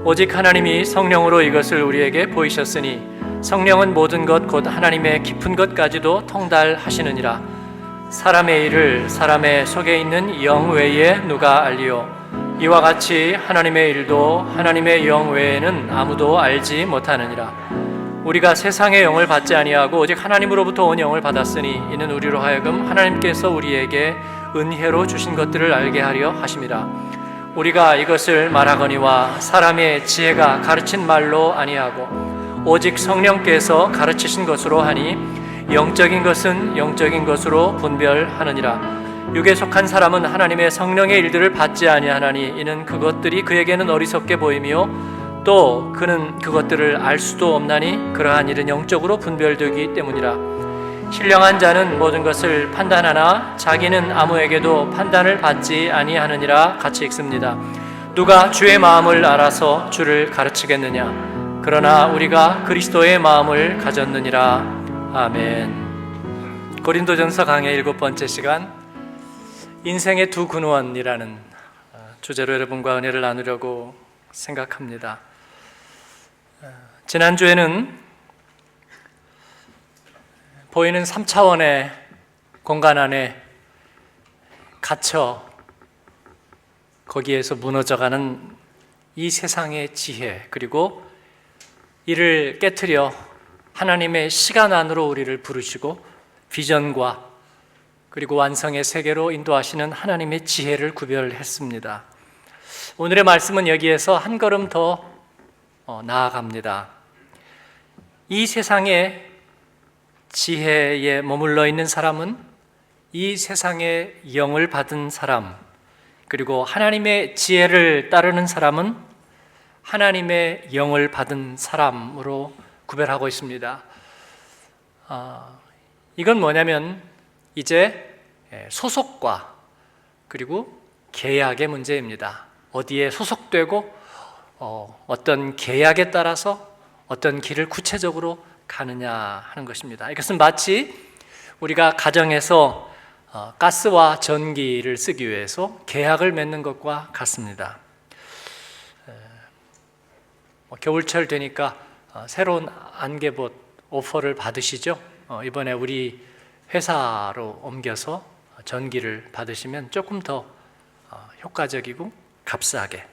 오직 하나님이 성령으로 이것을 우리에게 보이셨으니 성령은 모든 것 곧 하나님의 깊은 것까지도 통달하시느니라. 사람의 일을 사람의 속에 있는 영 외에 누가 알리요? 이와 같이 하나님의 일도 하나님의 영 외에는 아무도 알지 못하느니라. 우리가 세상의 영을 받지 아니하고 오직 하나님으로부터 온 영을 받았으니 이는 우리로 하여금 하나님께서 우리에게 은혜로 주신 것들을 알게 하려 하심이라. 우리가 이것을 말하거니와 사람의 지혜가 가르친 말로 아니하고 오직 성령께서 가르치신 것으로 하니 영적인 것은 영적인 것으로 분별하느니라. 육에 속한 사람은 하나님의 성령의 일들을 받지 아니하나니 이는 그것들이 그에게는 어리석게 보이며 또 그는 그것들을 알 수도 없나니 그러한 일은 영적으로 분별되기 때문이라. 신령한 자는 모든 것을 판단하나 자기는 아무에게도 판단을 받지 아니하느니라 같이 읽습니다. 누가 주의 마음을 알아서 주를 가르치겠느냐? 그러나 우리가 그리스도의 마음을 가졌느니라. 아멘. 고린도전서 강의 7번째 시간, 인생의 두 근원이라는 주제로 여러분과 은혜를 나누려고 생각합니다. 지난주에는 보이는 3차원의 공간 안에 갇혀 거기에서 무너져가는 이 세상의 지혜, 그리고 이를 깨트려 하나님의 시간 안으로 우리를 부르시고 비전과 그리고 완성의 세계로 인도하시는 하나님의 지혜를 구별했습니다. 오늘의 말씀은 여기에서 한 걸음 더 나아갑니다. 이 세상의 지혜에 머물러 있는 사람은 이 세상의 영을 받은 사람, 그리고 하나님의 지혜를 따르는 사람은 하나님의 영을 받은 사람으로 구별하고 있습니다. 이건 뭐냐면 이제 소속과 그리고 계약의 문제입니다. 어디에 소속되고 어떤 계약에 따라서 어떤 길을 구체적으로 가느냐 하는 것입니다. 이것은 마치 우리가 가정에서 가스와 전기를 쓰기 위해서 계약을 맺는 것과 같습니다. 겨울철 되니까 새로운 안개봇 오퍼를 받으시죠? 이번에 우리 회사로 옮겨서 전기를 받으시면 조금 더 효과적이고 값싸게,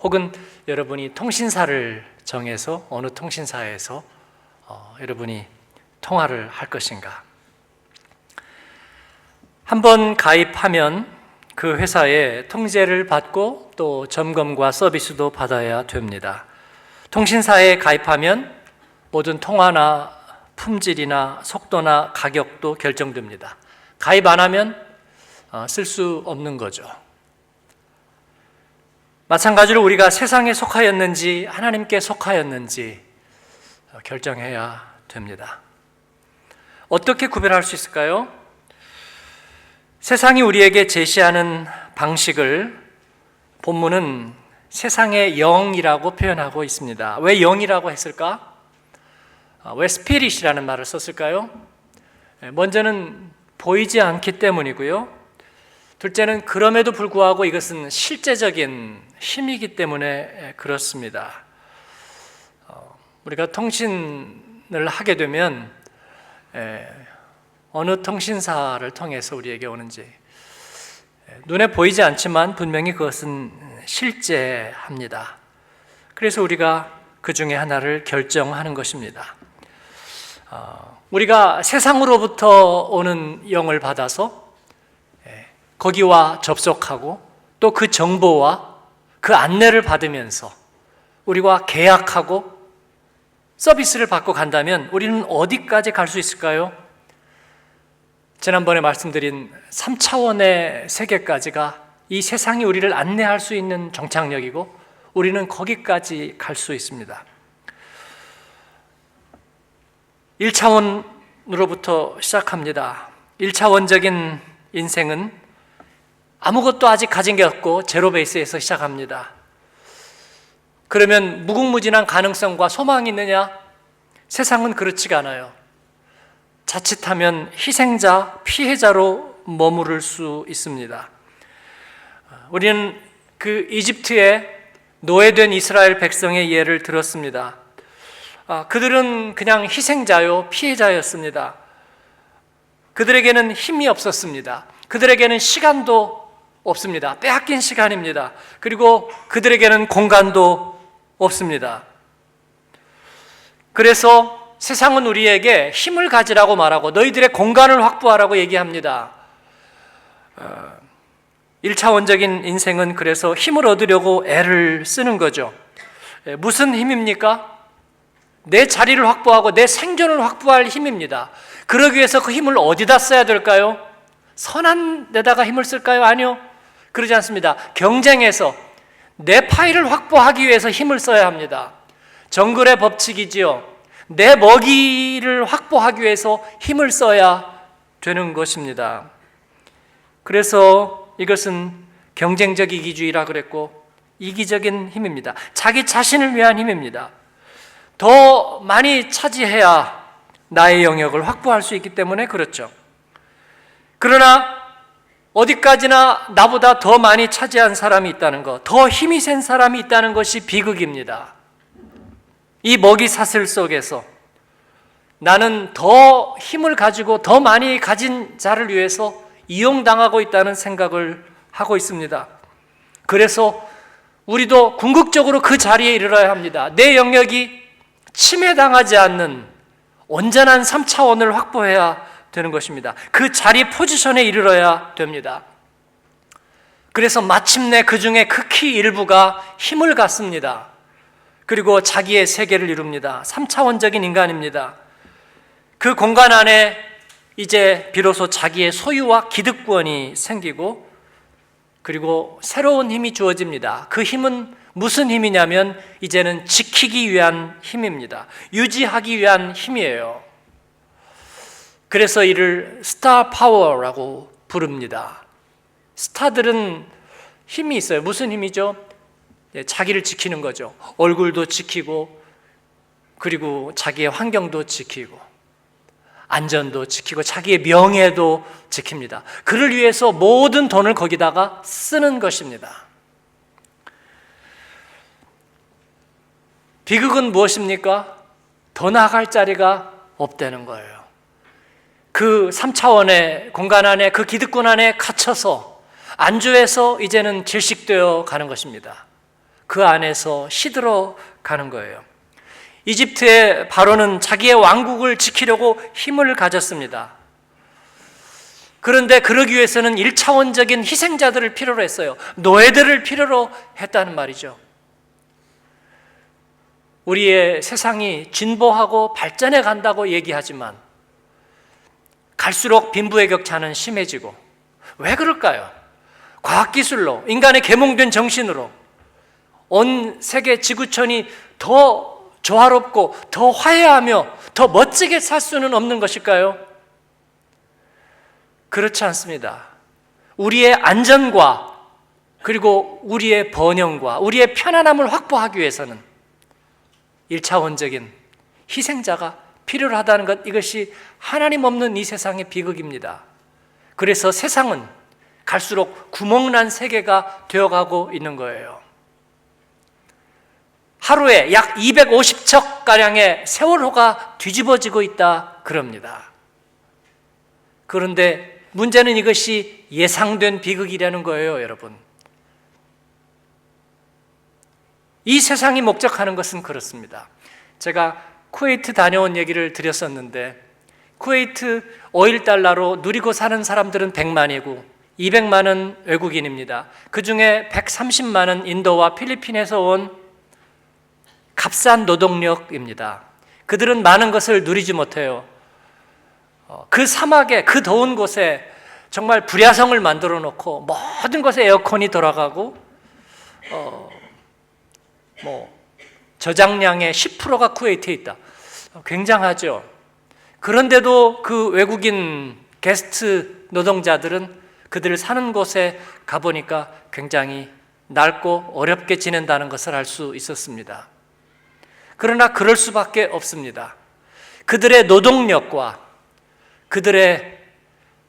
혹은 여러분이 통신사를 정해서 어느 통신사에서 여러분이 통화를 할 것인가, 한번 가입하면 그 회사에 통제를 받고 또 점검과 서비스도 받아야 됩니다. 통신사에 가입하면 모든 통화나 품질이나 속도나 가격도 결정됩니다. 가입 안 하면 쓸 수 없는 거죠. 마찬가지로 우리가 세상에 속하였는지 하나님께 속하였는지 결정해야 됩니다. 어떻게 구별할 수 있을까요? 세상이 우리에게 제시하는 방식을 본문은 세상의 영이라고 표현하고 있습니다. 왜 영이라고 했을까? 왜 스피릿이라는 말을 썼을까요? 먼저는 보이지 않기 때문이고요. 둘째는 그럼에도 불구하고 이것은 실제적인 힘이기 때문에 그렇습니다. 우리가 통신을 하게 되면 어느 통신사를 통해서 우리에게 오는지 눈에 보이지 않지만 분명히 그것은 실제합니다. 그래서 우리가 그 중에 하나를 결정하는 것입니다. 우리가 세상으로부터 오는 영을 받아서 거기와 접속하고 또 그 정보와 그 안내를 받으면서 우리와 계약하고 서비스를 받고 간다면 우리는 어디까지 갈 수 있을까요? 지난번에 말씀드린 3차원의 세계까지가 이 세상이 우리를 안내할 수 있는 정착력이고 우리는 거기까지 갈 수 있습니다. 1차원으로부터 시작합니다. 1차원적인 인생은 아무것도 아직 가진 게 없고 제로 베이스에서 시작합니다. 그러면 무궁무진한 가능성과 소망이 있느냐? 세상은 그렇지가 않아요. 자칫하면 희생자, 피해자로 머무를 수 있습니다. 우리는 그 이집트의 노예된 이스라엘 백성의 예를 들었습니다. 그들은 그냥 희생자요, 피해자였습니다. 그들에게는 힘이 없었습니다. 그들에게는 시간도 없습니다. 빼앗긴 시간입니다. 그리고 그들에게는 공간도 없습니다. 그래서 세상은 우리에게 힘을 가지라고 말하고 너희들의 공간을 확보하라고 얘기합니다. 1차원적인 인생은 그래서 힘을 얻으려고 애를 쓰는 거죠. 무슨 힘입니까? 내 자리를 확보하고 내 생존을 확보할 힘입니다. 그러기 위해서 그 힘을 어디다 써야 될까요? 선한 데다가 힘을 쓸까요? 아니요. 그러지 않습니다. 경쟁에서 내 파일을 확보하기 위해서 힘을 써야 합니다. 정글의 법칙이지요. 내 먹이를 확보하기 위해서 힘을 써야 되는 것입니다. 그래서 이것은 경쟁적 이기주의라 그랬고 이기적인 힘입니다. 자기 자신을 위한 힘입니다. 더 많이 차지해야 나의 영역을 확보할 수 있기 때문에 그렇죠. 그러나 어디까지나 나보다 더 많이 차지한 사람이 있다는 것, 더 힘이 센 사람이 있다는 것이 비극입니다. 이 먹이 사슬 속에서 나는 더 힘을 가지고 더 많이 가진 자를 위해서 이용당하고 있다는 생각을 하고 있습니다. 그래서 우리도 궁극적으로 그 자리에 이르러야 합니다. 내 영역이 침해당하지 않는 온전한 3차원을 확보해야 되는 것입니다. 그 자리 포지션에 이르러야 됩니다. 그래서 마침내 그 중에 극히 일부가 힘을 갖습니다. 그리고 자기의 세계를 이룹니다. 3차원적인 인간입니다. 그 공간 안에 이제 비로소 자기의 소유와 기득권이 생기고 그리고 새로운 힘이 주어집니다. 그 힘은 무슨 힘이냐면 이제는 지키기 위한 힘입니다. 유지하기 위한 힘이에요. 그래서 이를 스타 파워라고 부릅니다. 스타들은 힘이 있어요. 무슨 힘이죠? 자기를 지키는 거죠. 얼굴도 지키고 그리고 자기의 환경도 지키고 안전도 지키고 자기의 명예도 지킵니다. 그를 위해서 모든 돈을 거기다가 쓰는 것입니다. 비극은 무엇입니까? 더 나아갈 자리가 없다는 거예요. 그 3차원의 공간 안에 그 기득권 안에 갇혀서 안주해서 이제는 질식되어 가는 것입니다. 그 안에서 시들어 가는 거예요. 이집트의 바로는 자기의 왕국을 지키려고 힘을 가졌습니다. 그런데 그러기 위해서는 1차원적인 희생자들을 필요로 했어요. 노예들을 필요로 했다는 말이죠. 우리의 세상이 진보하고 발전해 간다고 얘기하지만 갈수록 빈부의 격차는 심해지고 왜 그럴까요? 과학기술로 인간의 계몽된 정신으로 온 세계 지구촌이 더 조화롭고 더 화해하며 더 멋지게 살 수는 없는 것일까요? 그렇지 않습니다. 우리의 안전과 그리고 우리의 번영과 우리의 편안함을 확보하기 위해서는 1차원적인 희생자가 필요하다는 것, 이것이 하나님 없는 이 세상의 비극입니다. 그래서 세상은 갈수록 구멍난 세계가 되어가고 있는 거예요. 하루에 약 250척가량의 세월호가 뒤집어지고 있다 그럽니다. 그런데 문제는 이것이 예상된 비극이라는 거예요, 여러분. 이 세상이 목적하는 것은 그렇습니다. 제가 쿠웨이트 다녀온 얘기를 드렸었는데 쿠웨이트 오일 달러로 누리고 사는 사람들은 100만이고 200만은 외국인입니다. 그 중에 130만은 인도와 필리핀에서 온 값싼 노동력입니다. 그들은 많은 것을 누리지 못해요. 그 사막에, 그 더운 곳에 정말 불야성을 만들어 놓고 모든 것에 에어컨이 돌아가고 저장량의 10%가 쿠웨이트에 있다. 굉장하죠. 그런데도 그 외국인 게스트 노동자들은 그들 사는 곳에 가보니까 굉장히 낡고 어렵게 지낸다는 것을 알 수 있었습니다. 그러나 그럴 수밖에 없습니다. 그들의 노동력과 그들의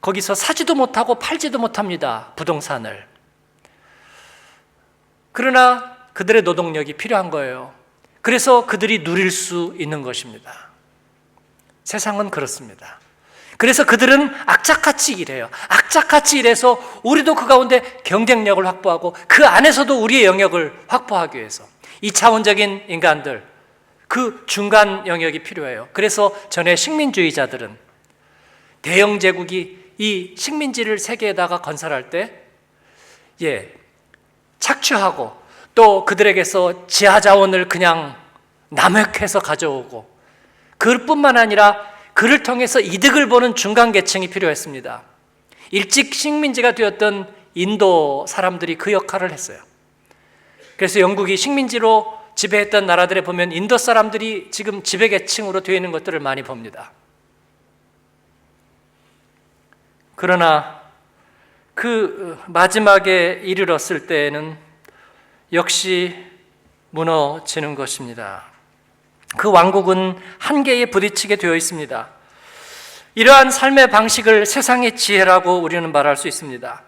거기서 사지도 못하고 팔지도 못합니다. 부동산을. 그러나 그들의 노동력이 필요한 거예요. 그래서 그들이 누릴 수 있는 것입니다. 세상은 그렇습니다. 그래서 그들은 악착같이 일해요. 악착같이 일해서 우리도 그 가운데 경쟁력을 확보하고 그 안에서도 우리의 영역을 확보하기 위해서 2차원적인 인간들, 그 중간 영역이 필요해요. 그래서 전에 식민주의자들은 대영 제국이 이 식민지를 세계에다가 건설할 때 착취하고 또 그들에게서 지하자원을 그냥 남획해서 가져오고 그뿐만 아니라 그를 통해서 이득을 보는 중간계층이 필요했습니다. 일찍 식민지가 되었던 인도 사람들이 그 역할을 했어요. 그래서 영국이 식민지로 지배했던 나라들에 보면 인도 사람들이 지금 지배계층으로 되어 있는 것들을 많이 봅니다. 그러나 그 마지막에 이르렀을 때에는 역시 무너지는 것입니다. 그 왕국은 한계에 부딪히게 되어 있습니다. 이러한 삶의 방식을 세상의 지혜라고 우리는 말할 수 있습니다.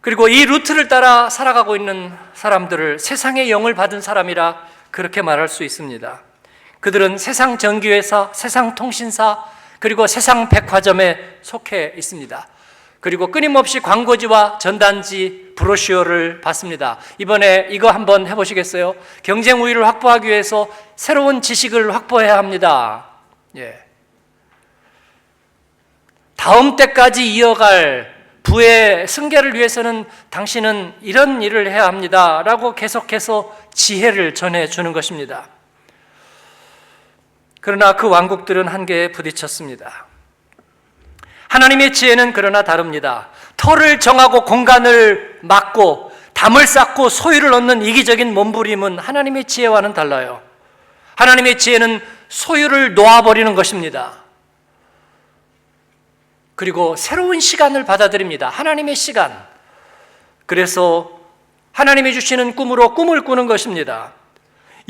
그리고 이 루트를 따라 살아가고 있는 사람들을 세상의 영을 받은 사람이라 그렇게 말할 수 있습니다. 그들은 세상 전기회사, 세상 통신사, 그리고 세상 백화점에 속해 있습니다. 그리고 끊임없이 광고지와 전단지, 브로셔를 받습니다. 이번에 이거 한번 해보시겠어요? 경쟁 우위를 확보하기 위해서 새로운 지식을 확보해야 합니다. 다음 때까지 이어갈 부의 승계를 위해서는 당신은 이런 일을 해야 합니다. 라고 계속해서 지혜를 전해주는 것입니다. 그러나 그 왕국들은 한계에 부딪혔습니다. 하나님의 지혜는 그러나 다릅니다. 터를 정하고 공간을 막고 담을 쌓고 소유를 얻는 이기적인 몸부림은 하나님의 지혜와는 달라요. 하나님의 지혜는 소유를 놓아버리는 것입니다. 그리고 새로운 시간을 받아들입니다. 하나님의 시간. 그래서 하나님이 주시는 꿈으로 꿈을 꾸는 것입니다.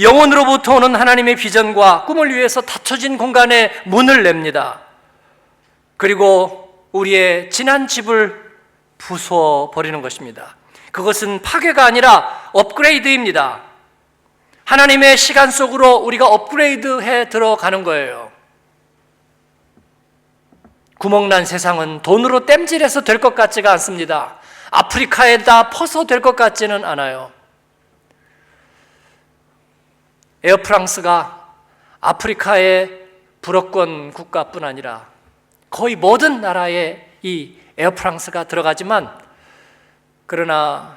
영혼으로부터 오는 하나님의 비전과 꿈을 위해서 닫혀진 공간에 문을 냅니다. 그리고 우리의 지난 집을 부숴버리는 것입니다. 그것은 파괴가 아니라 업그레이드입니다. 하나님의 시간 속으로 우리가 업그레이드해 들어가는 거예요. 구멍난 세상은 돈으로 땜질해서 될 것 같지가 않습니다. 아프리카에다 퍼서 될 것 같지는 않아요. 에어프랑스가 아프리카의 불어권 국가뿐 아니라 거의 모든 나라에 이 에어프랑스가 들어가지만, 그러나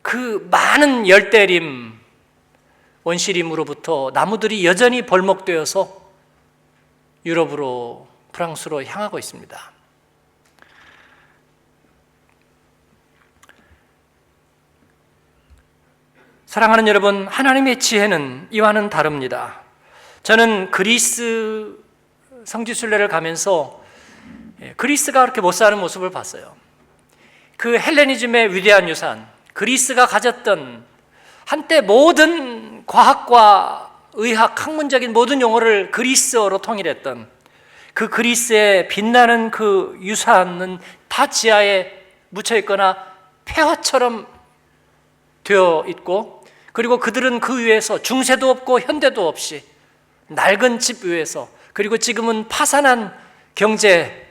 그 많은 열대림, 원시림으로부터 나무들이 여전히 벌목되어서 유럽으로, 프랑스로 향하고 있습니다. 사랑하는 여러분, 하나님의 지혜는 이와는 다릅니다. 저는 그리스 성지순례를 가면서 그리스가 그렇게 못 사는 모습을 봤어요. 그 헬레니즘의 위대한 유산, 그리스가 가졌던 한때 모든 과학과 의학, 학문적인 모든 용어를 그리스어로 통일했던 그 그리스의 빛나는 그 유산은 다 지하에 묻혀 있거나 폐허처럼 되어 있고, 그리고 그들은 그 위에서 중세도 없고 현대도 없이 낡은 집 위에서, 그리고 지금은 파산한 경제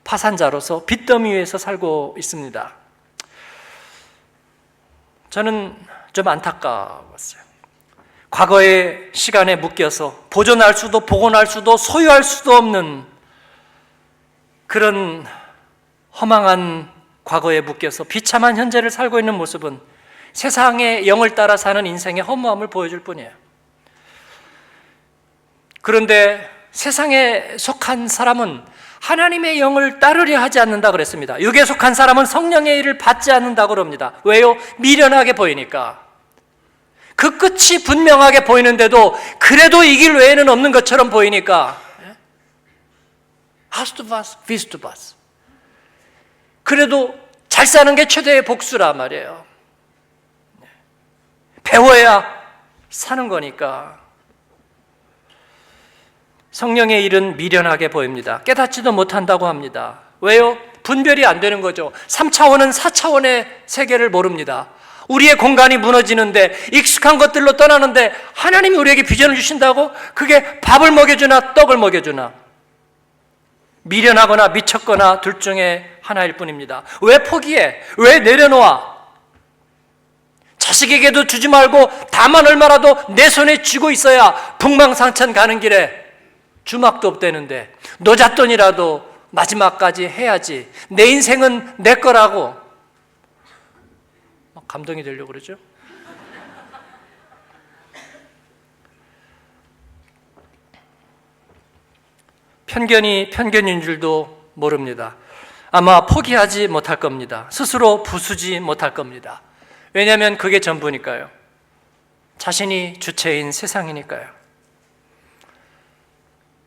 파산자로서 빚더미 위에서 살고 있습니다. 저는 좀 안타까웠어요. 과거의 시간에 묶여서 보존할 수도 복원할 수도 소유할 수도 없는 그런 허망한 과거에 묶여서 비참한 현재를 살고 있는 모습은 세상의 영을 따라 사는 인생의 허무함을 보여줄 뿐이에요. 그런데 세상에 속한 사람은 하나님의 영을 따르려 하지 않는다 그랬습니다. 육에 속한 사람은 성령의 일을 받지 않는다고 그럽니다. 왜요? 미련하게 보이니까. 그 끝이 분명하게 보이는데도 그래도 이 길 외에는 없는 것처럼 보이니까 하스투바스, 비스투바스. 그래도 잘 사는 게 최대의 복수라 말이에요. 배워야 사는 거니까. 성령의 일은 미련하게 보입니다. 깨닫지도 못한다고 합니다. 왜요? 분별이 안 되는 거죠. 3차원은 4차원의 세계를 모릅니다. 우리의 공간이 무너지는데, 익숙한 것들로 떠나는데 하나님이 우리에게 비전을 주신다고? 그게 밥을 먹여주나 떡을 먹여주나? 미련하거나 미쳤거나 둘 중에 하나일 뿐입니다. 왜 포기해? 왜 내려놓아? 자식에게도 주지 말고 다만 얼마라도 내 손에 쥐고 있어야 풍망상천 가는 길에 주막도 없대는데 노잣돈이라도 마지막까지 해야지. 내 인생은 내 거라고. 감동이 되려고 그러죠? 편견이 편견인 줄도 모릅니다. 아마 포기하지 못할 겁니다. 스스로 부수지 못할 겁니다. 왜냐하면 그게 전부니까요. 자신이 주체인 세상이니까요.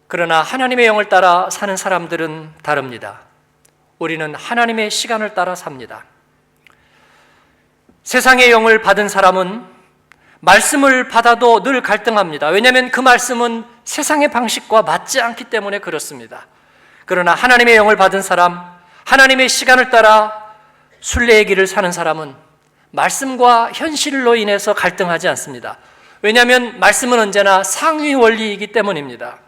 그러나 하나님의 영을 따라 사는 사람들은 다릅니다. 우리는 하나님의 시간을 따라 삽니다. 세상의 영을 받은 사람은 말씀을 받아도 늘 갈등합니다. 왜냐하면 그 말씀은 세상의 방식과 맞지 않기 때문에 그렇습니다. 그러나 하나님의 영을 받은 사람, 하나님의 시간을 따라 순례의 길을 사는 사람은 말씀과 현실로 인해서 갈등하지 않습니다. 왜냐하면 말씀은 언제나 상위 원리이기 때문입니다.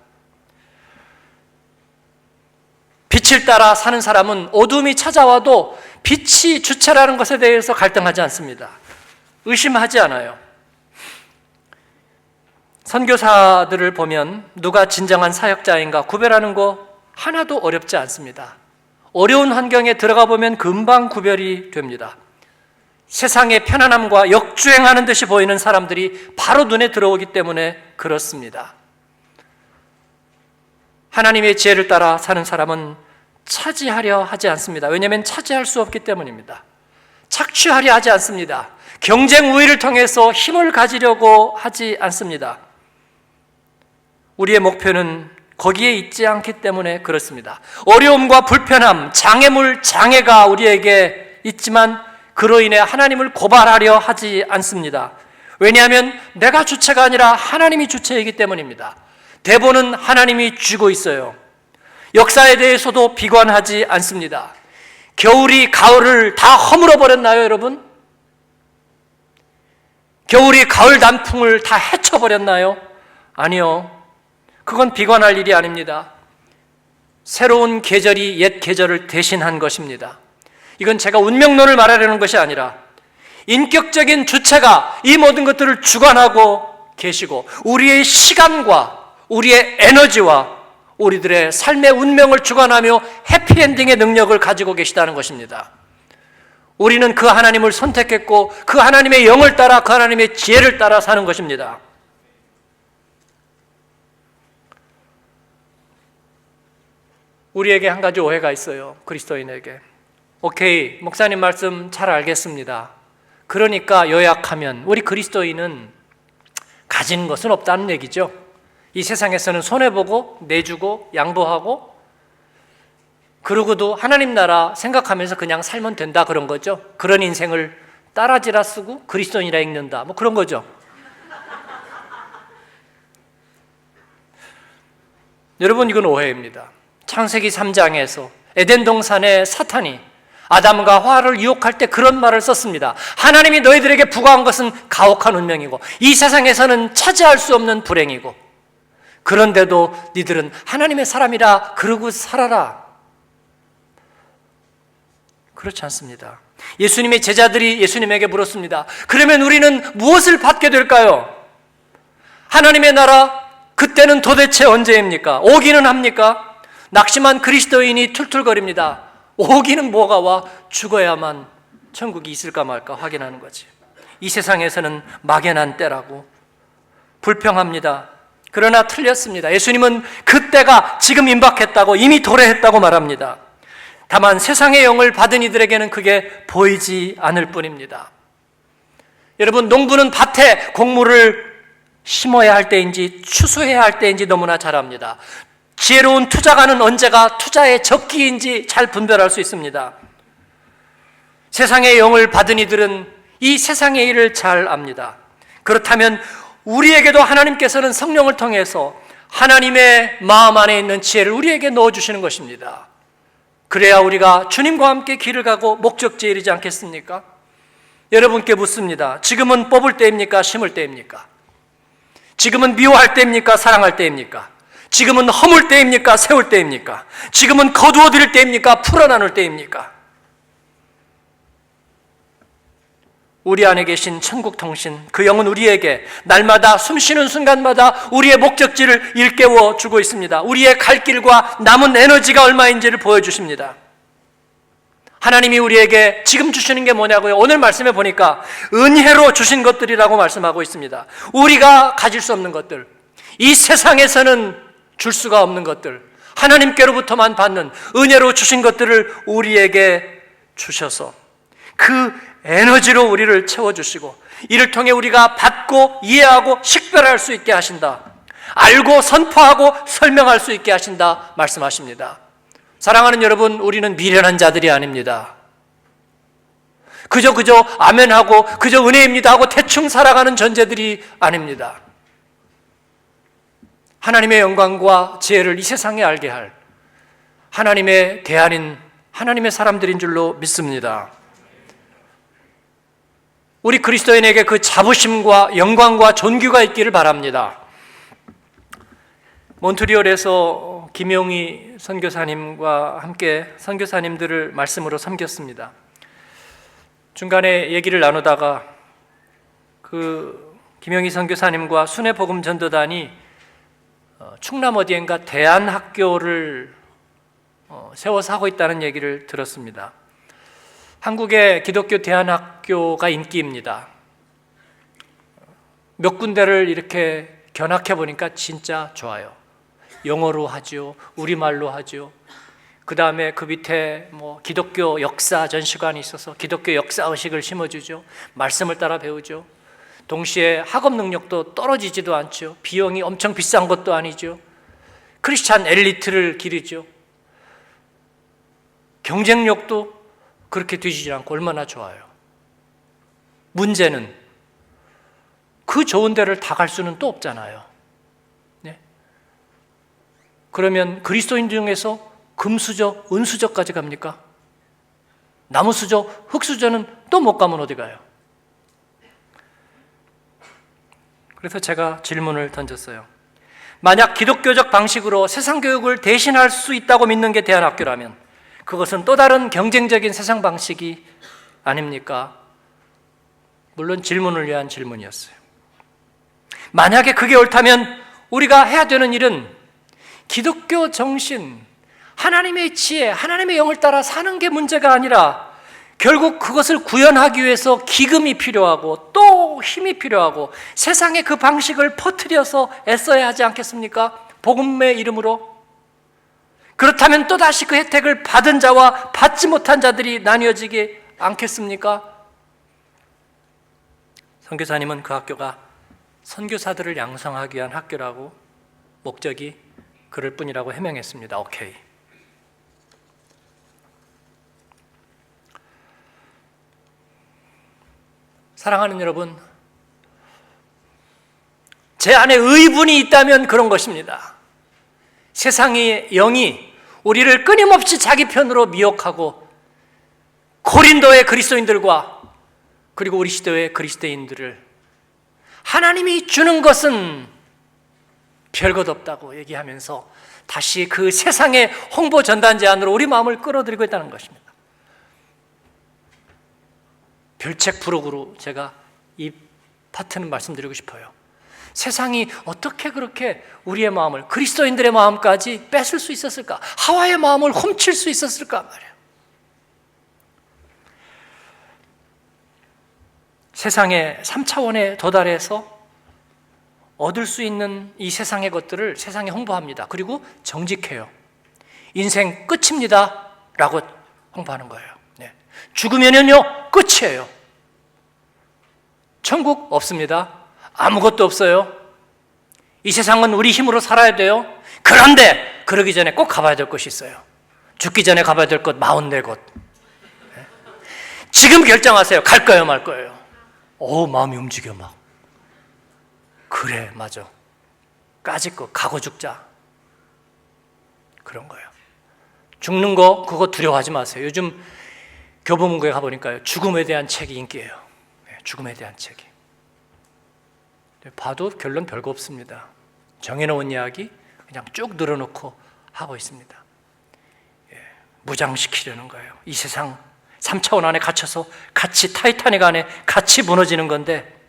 빛을 따라 사는 사람은 어둠이 찾아와도 빛이 주체라는 것에 대해서 갈등하지 않습니다. 의심하지 않아요. 선교사들을 보면 누가 진정한 사역자인가 구별하는 거 하나도 어렵지 않습니다. 어려운 환경에 들어가 보면 금방 구별이 됩니다. 세상의 편안함과 역주행하는 듯이 보이는 사람들이 바로 눈에 들어오기 때문에 그렇습니다. 하나님의 지혜를 따라 사는 사람은 차지하려 하지 않습니다. 왜냐하면 차지할 수 없기 때문입니다. 착취하려 하지 않습니다. 경쟁 우위를 통해서 힘을 가지려고 하지 않습니다. 우리의 목표는 거기에 있지 않기 때문에 그렇습니다. 어려움과 불편함, 장애물, 장애가 우리에게 있지만 그로 인해 하나님을 고발하려 하지 않습니다. 왜냐하면 내가 주체가 아니라 하나님이 주체이기 때문입니다. 대본은 하나님이 쥐고 있어요. 역사에 대해서도 비관하지 않습니다. 겨울이 가을을 다 허물어 버렸나요, 여러분? 겨울이 가을 단풍을 다 헤쳐 버렸나요? 아니요. 그건 비관할 일이 아닙니다. 새로운 계절이 옛 계절을 대신한 것입니다. 이건 제가 운명론을 말하려는 것이 아니라 인격적인 주체가 이 모든 것들을 주관하고 계시고 우리의 시간과 우리의 에너지와 우리들의 삶의 운명을 주관하며 해피엔딩의 능력을 가지고 계시다는 것입니다. 우리는 그 하나님을 선택했고 그 하나님의 영을 따라 그 하나님의 지혜를 따라 사는 것입니다. 우리에게 한 가지 오해가 있어요. 그리스도인에게. 오케이, 목사님 말씀 잘 알겠습니다. 그러니까 요약하면 우리 그리스도인은 가진 것은 없다는 얘기죠. 이 세상에서는 손해보고 내주고 양보하고 그러고도 하나님 나라 생각하면서 그냥 살면 된다 그런 거죠. 그런 인생을 따라지라 쓰고 그리스도인이라 읽는다 뭐 그런 거죠. 여러분, 이건 오해입니다. 창세기 3장에서 에덴 동산의 사탄이 아담과 하와를 유혹할 때 그런 말을 썼습니다. 하나님이 너희들에게 부과한 것은 가혹한 운명이고 이 세상에서는 차지할 수 없는 불행이고 그런데도 니들은 하나님의 사람이라 그러고 살아라. 그렇지 않습니다. 예수님의 제자들이 예수님에게 물었습니다. 그러면 우리는 무엇을 받게 될까요? 하나님의 나라 그때는 도대체 언제입니까? 오기는 합니까? 낙심한 그리스도인이 툴툴거립니다. 오기는 뭐가 와? 죽어야만 천국이 있을까 말까 확인하는 거지. 이 세상에서는 막연한 때라고. 불평합니다. 그러나 틀렸습니다. 예수님은 그때가 지금 임박했다고 이미 도래했다고 말합니다. 다만 세상의 영을 받은 이들에게는 그게 보이지 않을 뿐입니다. 여러분, 농부는 밭에 곡물을 심어야 할 때인지 추수해야 할 때인지 너무나 잘 압니다. 지혜로운 투자가는 언제가 투자의 적기인지 잘 분별할 수 있습니다. 세상의 영을 받은 이들은 이 세상의 일을 잘 압니다. 그렇다면 우리에게도 하나님께서는 성령을 통해서 하나님의 마음 안에 있는 지혜를 우리에게 넣어주시는 것입니다. 그래야 우리가 주님과 함께 길을 가고 목적지에 이르지 않겠습니까? 여러분께 묻습니다. 지금은 뽑을 때입니까? 심을 때입니까? 지금은 미워할 때입니까? 사랑할 때입니까? 지금은 허물 때입니까? 세울 때입니까? 지금은 거두어 드릴 때입니까? 풀어나눌 때입니까? 우리 안에 계신 천국 통신, 그 영은 우리에게 날마다 숨쉬는 순간마다 우리의 목적지를 일깨워 주고 있습니다. 우리의 갈 길과 남은 에너지가 얼마인지를 보여주십니다. 하나님이 우리에게 지금 주시는 게 뭐냐고요? 오늘 말씀에 보니까 은혜로 주신 것들이라고 말씀하고 있습니다. 우리가 가질 수 없는 것들, 이 세상에서는 줄 수가 없는 것들, 하나님께로부터만 받는 은혜로 주신 것들을 우리에게 주셔서 그 에너지로 우리를 채워주시고 이를 통해 우리가 받고 이해하고 식별할 수 있게 하신다. 알고 선포하고 설명할 수 있게 하신다 말씀하십니다. 사랑하는 여러분, 우리는 미련한 자들이 아닙니다. 그저 아멘하고 그저 은혜입니다 하고 대충 살아가는 존재들이 아닙니다. 하나님의 영광과 지혜를 이 세상에 알게 할 하나님의 대안인 하나님의 사람들인 줄로 믿습니다. 우리 그리스도인에게 그 자부심과 영광과 존귀가 있기를 바랍니다. 몬트리올에서 김용희 선교사님과 함께 선교사님들을 말씀으로 섬겼습니다. 중간에 얘기를 나누다가 그 김용희 선교사님과 순회복음 전도단이 충남 어디엔가 대안학교를 세워서 하고 있다는 얘기를 들었습니다. 한국의 기독교 대안학교가 인기입니다. 몇 군데를 이렇게 견학해 보니까 진짜 좋아요. 영어로 하죠. 우리말로 하죠. 그 다음에 그 밑에 기독교 역사 전시관이 있어서 기독교 역사 의식을 심어주죠. 말씀을 따라 배우죠. 동시에 학업 능력도 떨어지지도 않죠. 비용이 엄청 비싼 것도 아니죠. 크리스찬 엘리트를 기르죠. 경쟁력도 그렇게 뒤지지 않고 얼마나 좋아요. 문제는 그 좋은 데를 다 갈 수는 또 없잖아요. 네? 그러면 그리스도인 중에서 금수저, 은수저까지 갑니까? 나무수저, 흙수저는 또 못 가면 어디 가요? 그래서 제가 질문을 던졌어요. 만약 기독교적 방식으로 세상 교육을 대신할 수 있다고 믿는 게 대안학교라면 그것은 또 다른 경쟁적인 세상 방식이 아닙니까? 물론 질문을 위한 질문이었어요. 만약에 그게 옳다면 우리가 해야 되는 일은 기독교 정신, 하나님의 지혜, 하나님의 영을 따라 사는 게 문제가 아니라 결국 그것을 구현하기 위해서 기금이 필요하고 또 힘이 필요하고 세상에 그 방식을 퍼뜨려서 애써야 하지 않겠습니까? 복음의 이름으로. 그렇다면 또다시 그 혜택을 받은 자와 받지 못한 자들이 나뉘어지지 않겠습니까? 선교사님은 그 학교가 선교사들을 양성하기 위한 학교라고 목적이 그럴 뿐이라고 해명했습니다. 오케이. 사랑하는 여러분, 제 안에 의분이 있다면 그런 것입니다. 세상의 영이 우리를 끊임없이 자기 편으로 미혹하고 고린도의 그리스도인들과 그리고 우리 시대의 그리스도인들을 하나님이 주는 것은 별것 없다고 얘기하면서 다시 그 세상의 홍보 전단지 안으로 우리 마음을 끌어들이고 있다는 것입니다. 별책 부록으로 제가 이 파트는 말씀드리고 싶어요. 세상이 어떻게 그렇게 우리의 마음을, 그리스도인들의 마음까지 뺏을 수 있었을까? 하와의 마음을 훔칠 수 있었을까 말이에요. 세상의 3차원에 도달해서 얻을 수 있는 이 세상의 것들을 세상에 홍보합니다. 그리고 정직해요. 인생 끝입니다 라고 홍보하는 거예요. 네. 죽으면은요 끝이에요. 천국 없습니다. 아무것도 없어요. 이 세상은 우리 힘으로 살아야 돼요. 그런데 그러기 전에 꼭 가봐야 될 곳이 있어요. 죽기 전에 가봐야 될 곳 44곳. 네. 지금 결정하세요. 갈 거예요 말 거예요. 마음이 움직여 막. 그래 맞아. 까짓 거 가고 죽자. 그런 거예요. 죽는 거 그거 두려워하지 마세요. 요즘 교보문고에 가보니까요 죽음에 대한 책이 인기예요. 죽음에 대한 책임. 봐도 결론 별거 없습니다. 정해놓은 이야기 그냥 쭉 늘어놓고 하고 있습니다. 무장시키려는 거예요. 이 세상 3차원 안에 갇혀서 같이 타이타닉 안에 같이 무너지는 건데,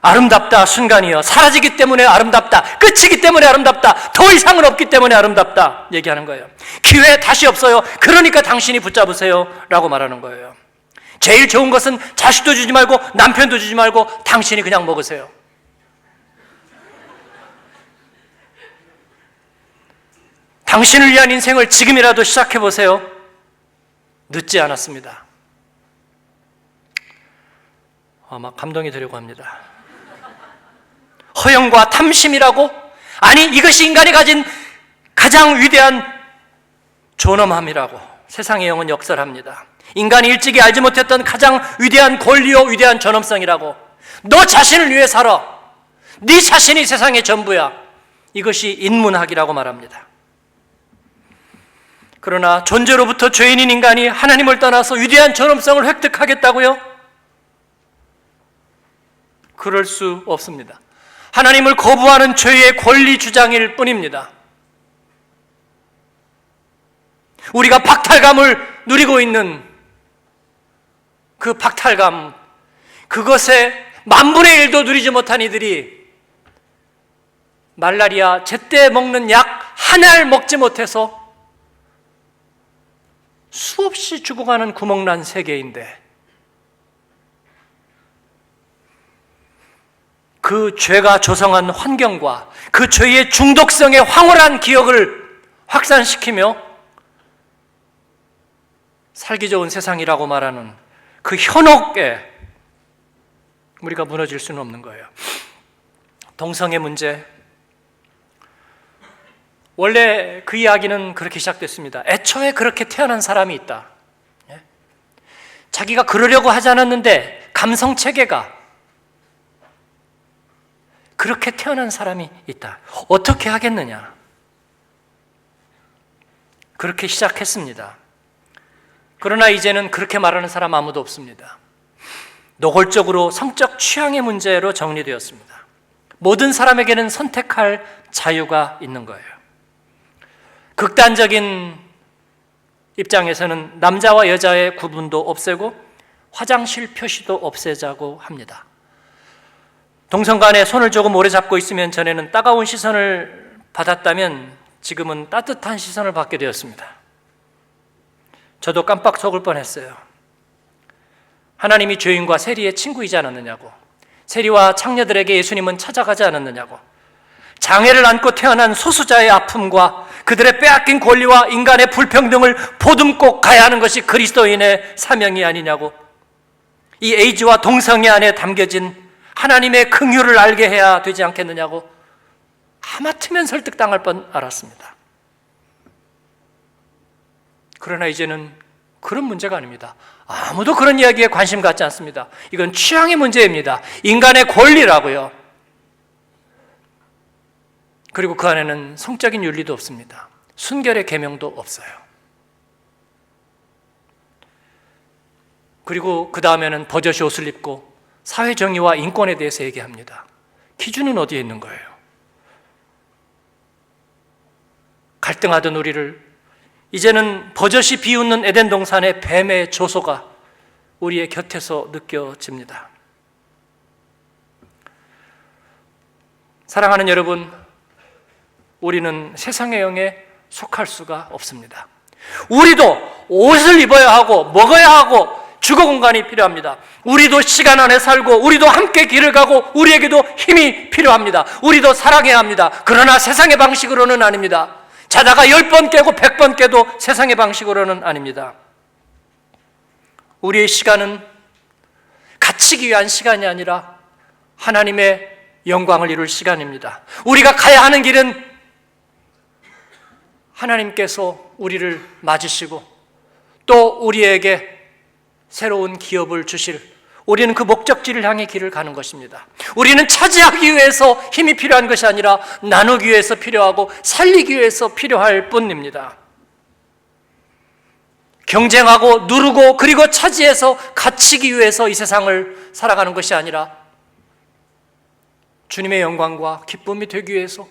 아름답다 순간이여, 사라지기 때문에 아름답다, 끝이기 때문에 아름답다, 더 이상은 없기 때문에 아름답다 얘기하는 거예요. 기회 다시 없어요. 그러니까 당신이 붙잡으세요 라고 말하는 거예요. 제일 좋은 것은 자식도 주지 말고 남편도 주지 말고 당신이 그냥 먹으세요. 당신을 위한 인생을 지금이라도 시작해보세요. 늦지 않았습니다. 막 감동이 되려고 합니다. 허영과 탐심이라고? 아니, 이것이 인간이 가진 가장 위대한 존엄함이라고 세상의 영은 역설합니다. 인간이 일찍이 알지 못했던 가장 위대한 권리요 위대한 존엄성이라고. 너 자신을 위해 살아. 네 자신이 세상의 전부야. 이것이 인문학이라고 말합니다. 그러나 존재로부터 죄인인 인간이 하나님을 떠나서 위대한 존엄성을 획득하겠다고요? 그럴 수 없습니다. 하나님을 거부하는 죄의 권리 주장일 뿐입니다. 우리가 박탈감을 누리고 있는 그 박탈감, 그것에 10,000분의 1도 누리지 못한 이들이 말라리아 제때 먹는 약 하나를 먹지 못해서 수없이 죽어가는 구멍난 세계인데, 그 죄가 조성한 환경과 그 죄의 중독성의 황홀한 기억을 확산시키며 살기 좋은 세상이라고 말하는 그 현혹에 우리가 무너질 수는 없는 거예요. 동성애 문제, 원래 그 이야기는 그렇게 시작됐습니다. 애초에 그렇게 태어난 사람이 있다. 자기가 그러려고 하지 않았는데 감성체계가 그렇게 태어난 사람이 있다. 어떻게 하겠느냐? 그렇게 시작했습니다. 그러나 이제는 그렇게 말하는 사람 아무도 없습니다. 노골적으로 성적 취향의 문제로 정리되었습니다. 모든 사람에게는 선택할 자유가 있는 거예요. 극단적인 입장에서는 남자와 여자의 구분도 없애고 화장실 표시도 없애자고 합니다. 동성간에 손을 조금 오래 잡고 있으면 전에는 따가운 시선을 받았다면 지금은 따뜻한 시선을 받게 되었습니다. 저도 깜빡 속을 뻔했어요. 하나님이 죄인과 세리의 친구이지 않았느냐고, 세리와 창녀들에게 예수님은 찾아가지 않았느냐고, 장애를 안고 태어난 소수자의 아픔과 그들의 빼앗긴 권리와 인간의 불평등을 보듬고 가야 하는 것이 그리스도인의 사명이 아니냐고, 이 에이즈와 동성애 안에 담겨진 하나님의 긍휼을 알게 해야 되지 않겠느냐고 하마터면 설득당할 뻔 알았습니다. 그러나 이제는 그런 문제가 아닙니다. 아무도 그런 이야기에 관심 갖지 않습니다. 이건 취향의 문제입니다. 인간의 권리라고요. 그리고 그 안에는 성적인 윤리도 없습니다. 순결의 계명도 없어요. 그리고 그 다음에는 버젓이 옷을 입고 사회정의와 인권에 대해서 얘기합니다. 기준은 어디에 있는 거예요? 갈등하던 우리를 이제는 버젓이 비웃는 에덴 동산의 뱀의 조소가 우리의 곁에서 느껴집니다. 사랑하는 여러분, 우리는 세상의 영에 속할 수가 없습니다. 우리도 옷을 입어야 하고 먹어야 하고 주거 공간이 필요합니다. 우리도 시간 안에 살고 우리도 함께 길을 가고 우리에게도 힘이 필요합니다. 우리도 사랑해야 합니다. 그러나 세상의 방식으로는 아닙니다. 자다가 10번 깨고 100번 깨도 세상의 방식으로는 아닙니다. 우리의 시간은 갇히기 위한 시간이 아니라 하나님의 영광을 이룰 시간입니다. 우리가 가야 하는 길은 하나님께서 우리를 맞으시고 또 우리에게 새로운 기업을 주실, 우리는 그 목적지를 향해 길을 가는 것입니다. 우리는 차지하기 위해서 힘이 필요한 것이 아니라 나누기 위해서 필요하고 살리기 위해서 필요할 뿐입니다. 경쟁하고 누르고 그리고 차지해서 갇히기 위해서 이 세상을 살아가는 것이 아니라 주님의 영광과 기쁨이 되기 위해서,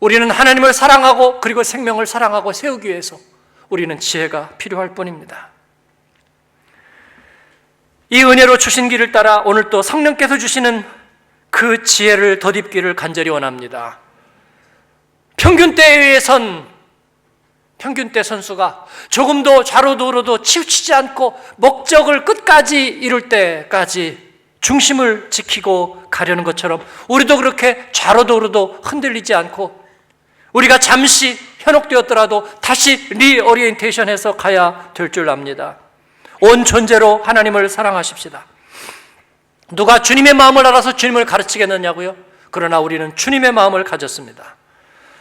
우리는 하나님을 사랑하고 그리고 생명을 사랑하고 세우기 위해서 우리는 지혜가 필요할 뿐입니다. 이 은혜로 주신 길을 따라 오늘 또 성령께서 주시는 그 지혜를 덧입기를 간절히 원합니다. 평균대에 의해선 평균대 선수가 조금도 좌로도 우로도 치우치지 않고 목적을 끝까지 이룰 때까지 중심을 지키고 가려는 것처럼 우리도 그렇게 좌로도 우로도 흔들리지 않고 우리가 잠시 현혹되었더라도 다시 리오리엔테이션해서 가야 될 줄 압니다. 온 존재로 하나님을 사랑하십시다. 누가 주님의 마음을 알아서 주님을 가르치겠느냐고요? 그러나 우리는 주님의 마음을 가졌습니다.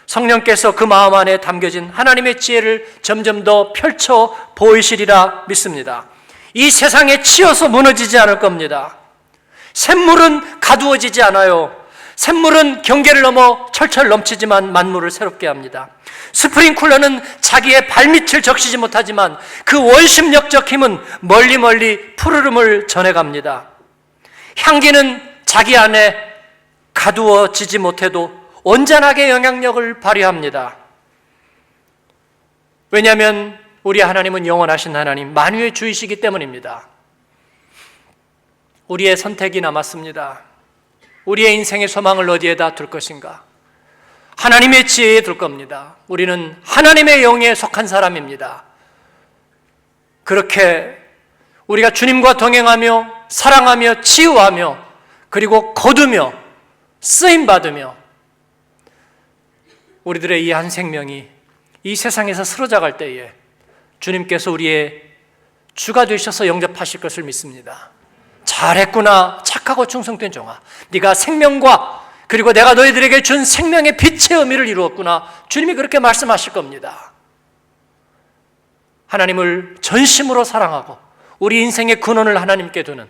성령께서 그 마음 안에 담겨진 하나님의 지혜를 점점 더 펼쳐 보이시리라 믿습니다. 이 세상에 치여서 무너지지 않을 겁니다. 샘물은 가두어지지 않아요. 샘물은 경계를 넘어 철철 넘치지만 만물을 새롭게 합니다. 스프링쿨러는 자기의 발밑을 적시지 못하지만 그 원심력적 힘은 멀리 멀리 푸르름을 전해갑니다. 향기는 자기 안에 가두어지지 못해도 온전하게 영향력을 발휘합니다. 왜냐하면 우리 하나님은 영원하신 하나님, 만유의 주이시기 때문입니다. 우리의 선택이 남았습니다. 우리의 인생의 소망을 어디에다 둘 것인가? 하나님의 지혜에 둘 겁니다. 우리는 하나님의 영에 속한 사람입니다. 그렇게 우리가 주님과 동행하며 사랑하며 치유하며 그리고 거두며 쓰임받으며 우리들의 이 한 생명이 이 세상에서 쓰러져갈 때에 주님께서 우리의 주가 되셔서 영접하실 것을 믿습니다. 잘했구나, 착하고 충성된 종아, 네가 생명과 그리고 내가 너희들에게 준 생명의 빛의 의미를 이루었구나. 주님이 그렇게 말씀하실 겁니다. 하나님을 전심으로 사랑하고 우리 인생의 근원을 하나님께 두는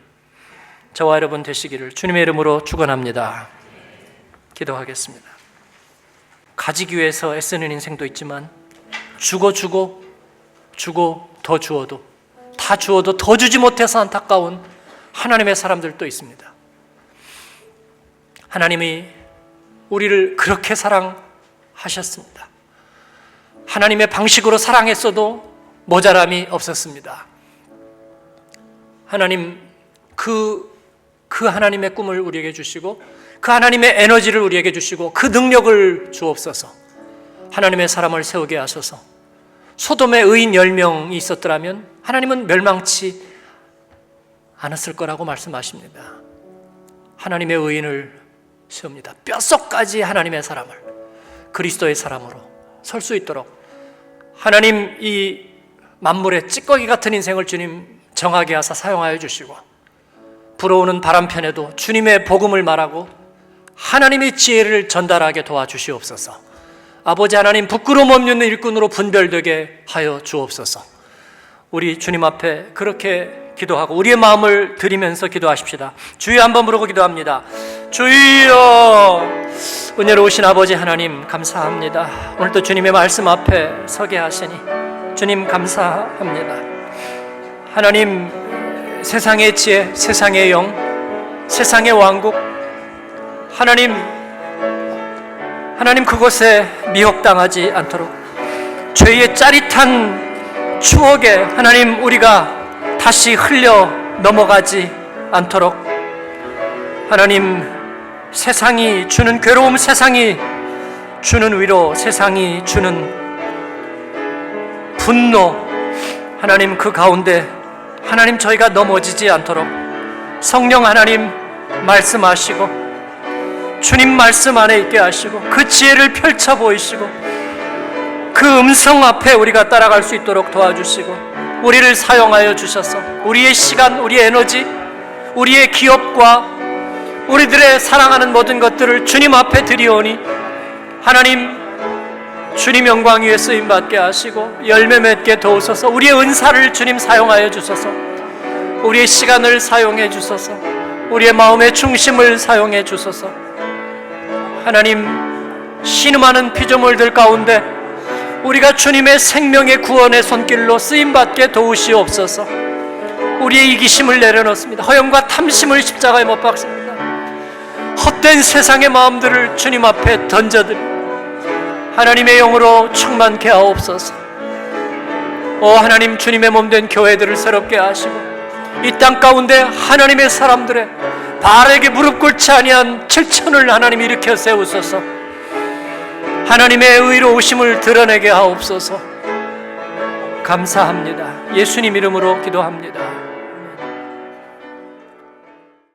저와 여러분 되시기를 주님의 이름으로 축원합니다. 기도하겠습니다. 가지기 위해서 애쓰는 인생도 있지만 주고 더 주어도 다 주어도 더 주지 못해서 안타까운 하나님의 사람들도 있습니다. 하나님이 우리를 그렇게 사랑하셨습니다. 하나님의 방식으로 사랑했어도 모자람이 없었습니다. 하나님 그 하나님의 꿈을 우리에게 주시고 그 하나님의 에너지를 우리에게 주시고 그 능력을 주옵소서. 하나님의 사람을 세우게 하소서. 소돔에 의인 10명이 있었더라면 하나님은 멸망치 않았을 거라고 말씀하십니다. 하나님의 의인을 세웁니다. 뼛속까지 하나님의 사람을 그리스도의 사람으로 설 수 있도록 하나님 이 만물의 찌꺼기 같은 인생을 주님 정하게 하사 사용하여 주시고 불어오는 바람편에도 주님의 복음을 말하고 하나님의 지혜를 전달하게 도와주시옵소서. 아버지 하나님, 부끄러움 없는 일꾼으로 분별되게 하여 주옵소서. 우리 주님 앞에 그렇게 기도하고 우리의 마음을 드리면서 기도하십시다. 주여 한번 부르고 기도합니다. 주여, 은혜로우신 아버지 하나님 감사합니다. 오늘도 주님의 말씀 앞에 서게 하시니 주님 감사합니다. 하나님, 세상의 지혜, 세상의 영, 세상의 왕국, 하나님 그곳에 미혹당하지 않도록 죄의 짜릿한 추억에 하나님 우리가 다시 흘려 넘어가지 않도록 하나님 세상이 주는 괴로움, 세상이 주는 위로, 세상이 주는 분노, 하나님 그 가운데 하나님 저희가 넘어지지 않도록 성령 하나님 말씀하시고 주님 말씀 안에 있게 하시고 그 지혜를 펼쳐 보이시고 그 음성 앞에 우리가 따라갈 수 있도록 도와주시고 우리를 사용하여 주셔서 우리의 시간, 우리의 에너지, 우리의 기업과 우리들의 사랑하는 모든 것들을 주님 앞에 드리오니 하나님 주님 영광 위에 쓰임받게 하시고 열매 맺게 도우소서. 우리의 은사를 주님 사용하여 주소서. 우리의 시간을 사용해 주소서. 우리의 마음의 중심을 사용해 주소서. 하나님, 신음하는 피조물들 가운데 우리가 주님의 생명의 구원의 손길로 쓰임받게 도우시옵소서. 우리의 이기심을 내려놓습니다. 허영과 탐심을 십자가에 못 박습니다. 헛된 세상의 마음들을 주님 앞에 던져드립니다. 하나님의 영으로 충만케 하옵소서. 오 하나님, 주님의 몸된 교회들을 새롭게 하시고 이 땅 가운데 하나님의 사람들의 바알에게 무릎 꿇지 아니한 7천을 하나님 일으켜 세우소서. 하나님의 의로우심을 드러내게 하옵소서. 감사합니다. 예수님 이름으로 기도합니다.